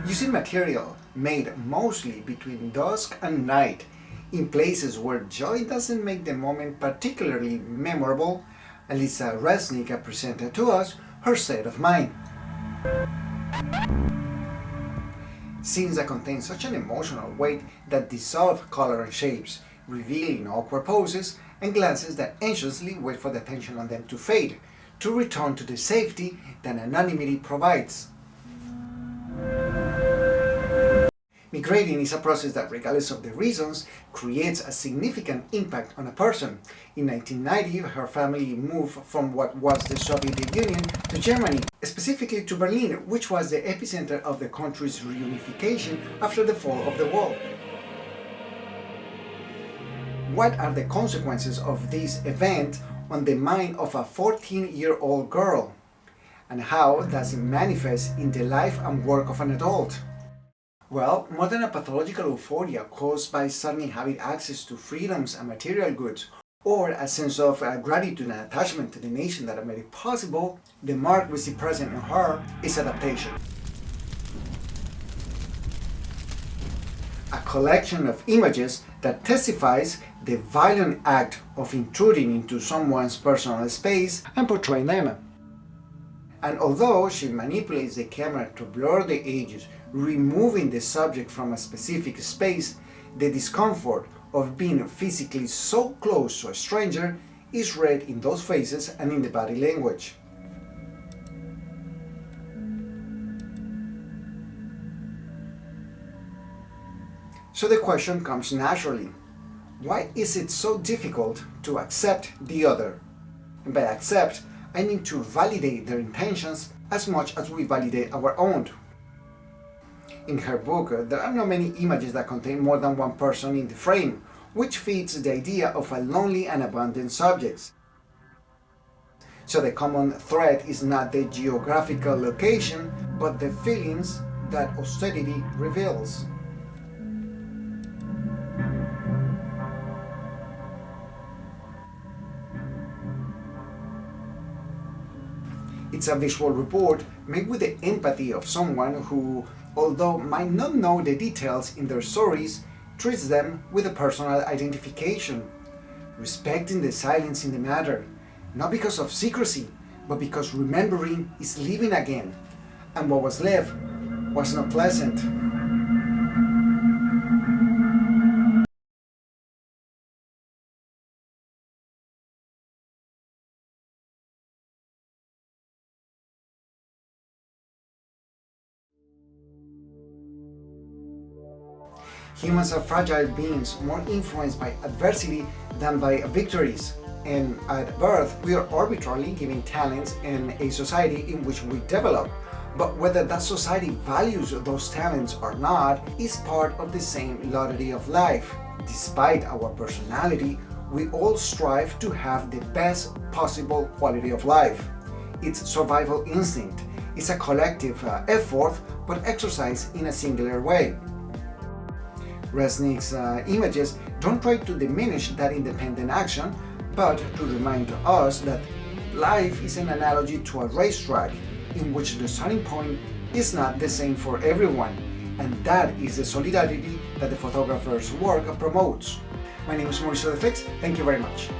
Using material made mostly between dusk and night, in places where joy doesn't make the moment particularly memorable, Alisa Resnik presented to us her state of mind. Scenes that contain such an emotional weight that dissolve color and shapes, revealing awkward poses and glances that anxiously wait for the attention on them to fade, to return to the safety that anonymity provides. Migrating is a process that, regardless of the reasons, creates a significant impact on a person. In 1990, her family moved from what was the Soviet Union to Germany, specifically to Berlin, which was the epicenter of the country's reunification after the fall of the wall. What are the consequences of this event on the mind of a 14-year-old girl? And how does it manifest in the life and work of an adult? Well, more than a pathological euphoria caused by suddenly having access to freedoms and material goods, or a sense of gratitude and attachment to the nation that made it possible, the mark we see present in her is adaptation. A collection of images that testifies the violent act of intruding into someone's personal space and portraying them. And although she manipulates the camera to blur the edges, removing the subject from a specific space, the discomfort of being physically so close to a stranger is read in those faces and in the body language. So the question comes naturally: why is it so difficult to accept the other? And by accept, I mean to validate their intentions as much as we validate our own. In her book, there are not many images that contain more than one person in the frame, which fits the idea of a lonely and abandoned subject. So the common thread is not the geographical location, but the feelings that austerity reveals. It's a visual report made with the empathy of someone who, although might not know the details in their stories, treats them with a personal identification, respecting the silence in the matter, not because of secrecy, but because remembering is living again, and what was left was not pleasant. Humans are fragile beings, more influenced by adversity than by victories. And at birth, we are arbitrarily given talents in a society in which we develop. But whether that society values those talents or not is part of the same lottery of life. Despite our personality, we all strive to have the best possible quality of life. It's survival instinct. It's a collective effort, but exercised in a singular way. Resnik's images don't try to diminish that independent action, but to remind us that life is an analogy to a racetrack in which the starting point is not the same for everyone, and that is the solidarity that the photographer's work promotes. My name is Mauricio de Fix. Thank you very much.